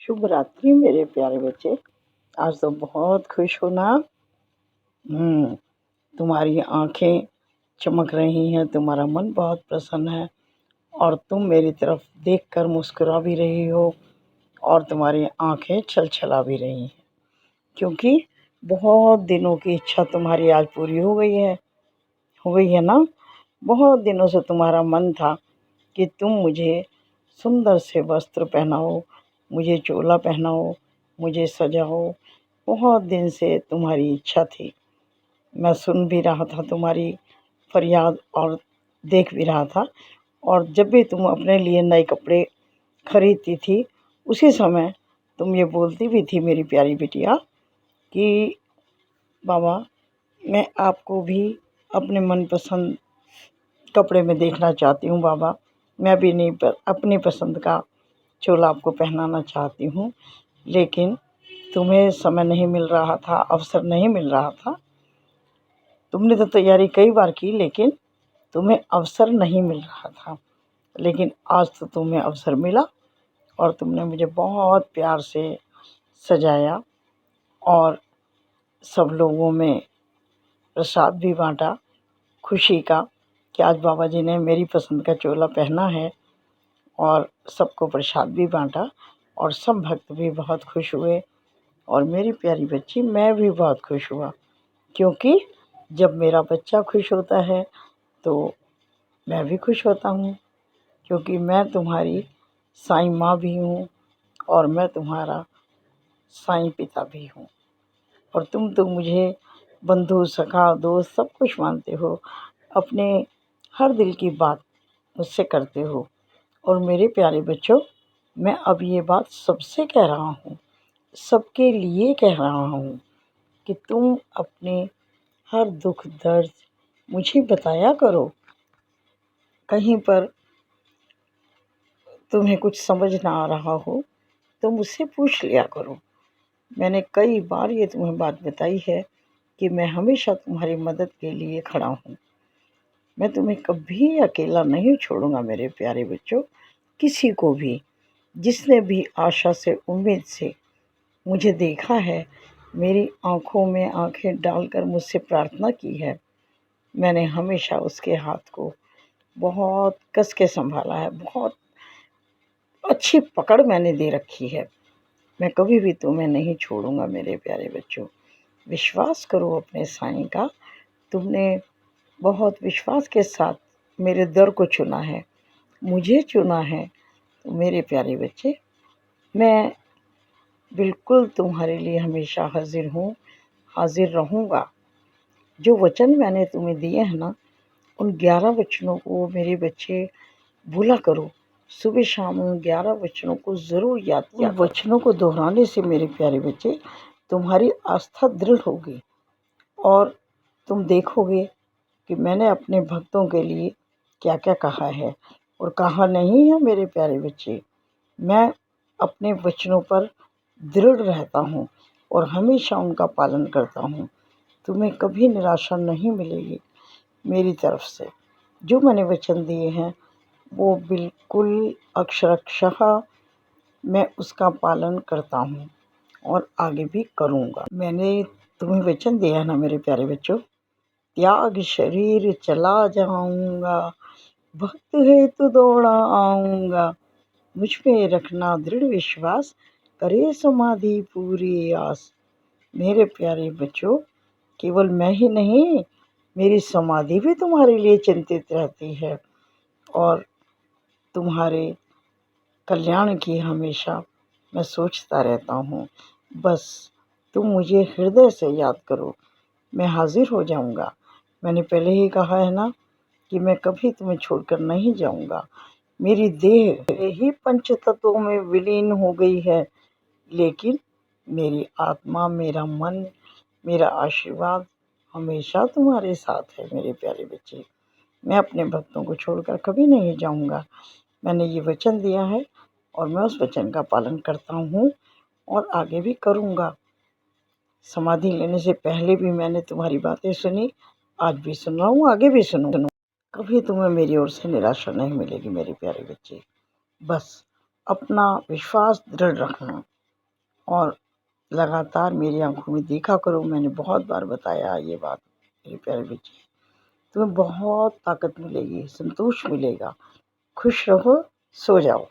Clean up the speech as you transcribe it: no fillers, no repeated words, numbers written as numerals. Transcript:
शुभ रात्रि मेरे प्यारे बच्चे। आज तो बहुत खुश हो ना। तुम्हारी आंखें चमक रही हैं, तुम्हारा मन बहुत प्रसन्न है और तुम मेरी तरफ देखकर मुस्कुरा भी रही हो और तुम्हारी आंखें छलछला भी रही हैं, क्योंकि बहुत दिनों की इच्छा तुम्हारी आज पूरी हो गई है ना। बहुत दिनों से तुम्हारा मन था कि तुम मुझे सुंदर से वस्त्र पहनाओ, मुझे चोला पहनाओ, मुझे सजाओ। बहुत दिन से तुम्हारी इच्छा थी। मैं सुन भी रहा था तुम्हारी फरियाद और देख भी रहा था। और जब भी तुम अपने लिए नए कपड़े खरीदती थी, उसी समय तुम ये बोलती भी थी मेरी प्यारी बिटिया कि बाबा, मैं आपको भी अपने मनपसंद कपड़े में देखना चाहती हूँ बाबा। मैं भी नहीं अपनी पसंद का चोला आपको पहनाना चाहती हूँ, लेकिन तुम्हें समय नहीं मिल रहा था, अवसर नहीं मिल रहा था। तुमने तो तैयारी कई बार की, लेकिन तुम्हें अवसर नहीं मिल रहा था। लेकिन आज तो तुम्हें अवसर मिला और तुमने मुझे बहुत प्यार से सजाया और सब लोगों में प्रसाद भी बांटा, खुशी का कि आज बाबा जी ने मेरी पसंद का चोला पहना है। और सबको प्रसाद भी बांटा और सब भक्त भी बहुत खुश हुए। और मेरी प्यारी बच्ची, मैं भी बहुत खुश हुआ, क्योंकि जब मेरा बच्चा खुश होता है तो मैं भी खुश होता हूँ, क्योंकि मैं तुम्हारी साईं माँ भी हूँ और मैं तुम्हारा साईं पिता भी हूँ। और तुम तो मुझे बंधु, सखा, दोस्त सब कुछ मानते हो, अपने हर दिल की बात मुझसे करते हो। और मेरे प्यारे बच्चों, मैं अब ये बात सबसे कह रहा हूँ, सबके लिए कह रहा हूँ कि तुम अपने हर दुख दर्द मुझे बताया करो। कहीं पर तुम्हें कुछ समझ ना आ रहा हो तो मुझसे पूछ लिया करो। मैंने कई बार ये तुम्हें बात बताई है कि मैं हमेशा तुम्हारी मदद के लिए खड़ा हूँ। मैं तुम्हें कभी अकेला नहीं छोड़ूंगा मेरे प्यारे बच्चों। किसी को भी, जिसने भी आशा से, उम्मीद से मुझे देखा है, मेरी आंखों में आंखें डालकर मुझसे प्रार्थना की है, मैंने हमेशा उसके हाथ को बहुत कस के संभाला है, बहुत अच्छी पकड़ मैंने दे रखी है। मैं कभी भी तुम्हें नहीं छोड़ूंगा मेरे प्यारे बच्चों। विश्वास करो अपने साईं का। तुमने बहुत विश्वास के साथ मेरे दर को चुना है, मुझे चुना है। तो मेरे प्यारे बच्चे, मैं बिल्कुल तुम्हारे लिए हमेशा हाजिर हूँ, हाजिर रहूँगा। जो वचन मैंने तुम्हें दिए हैं ना, उन 11 वचनों को मेरे बच्चे भूला करो। सुबह शाम उन 11 वचनों को ज़रूर याद किया। उन वचनों को दोहराने से मेरे प्यारे बच्चे, तुम्हारी आस्था दृढ़ होगी और तुम देखोगे कि मैंने अपने भक्तों के लिए क्या क्या कहा है और कहा नहीं है। मेरे प्यारे बच्चे, मैं अपने वचनों पर दृढ़ रहता हूँ और हमेशा उनका पालन करता हूँ। तुम्हें कभी निराशा नहीं मिलेगी मेरी तरफ से। जो मैंने वचन दिए हैं वो बिल्कुल अक्षरशः मैं उसका पालन करता हूँ और आगे भी करूँगा। मैंने तुम्हें वचन दिया है ना मेरे प्यारे बच्चों, त्याग शरीर चला जाऊँगा, भक्त है तो दौड़ा आऊँगा, मुझ पे रखना दृढ़ विश्वास, करे समाधि पूरी आस। मेरे प्यारे बच्चों, केवल मैं ही नहीं, मेरी समाधि भी तुम्हारे लिए चिंतित रहती है और तुम्हारे कल्याण की हमेशा मैं सोचता रहता हूँ। बस तुम मुझे हृदय से याद करो, मैं हाजिर हो जाऊँगा। मैंने पहले ही कहा है ना कि मैं कभी तुम्हें छोड़कर नहीं जाऊँगा। मेरी देह ही पंच तत्वों में विलीन हो गई है, लेकिन मेरी आत्मा, मेरा मन, मेरा आशीर्वाद हमेशा तुम्हारे साथ है मेरे प्यारे बच्चे। मैं अपने भक्तों को छोड़कर कभी नहीं जाऊँगा। मैंने ये वचन दिया है और मैं उस वचन का पालन करता हूँ और आगे भी करूँगा। समाधि लेने से पहले भी मैंने तुम्हारी बातें सुनी, आज भी सुन रहा हूँ, आगे भी सुनूंगा। कभी तुम्हें मेरी ओर से निराशा नहीं मिलेगी मेरे प्यारे बच्चे। बस अपना विश्वास दृढ़ रखना। और लगातार मेरी आँखों में देखा करो। मैंने बहुत बार बताया ये बात मेरे प्यारे बच्चे। तुम्हें बहुत ताकत मिलेगी, संतोष मिलेगा। खुश रहो, सो जाओ।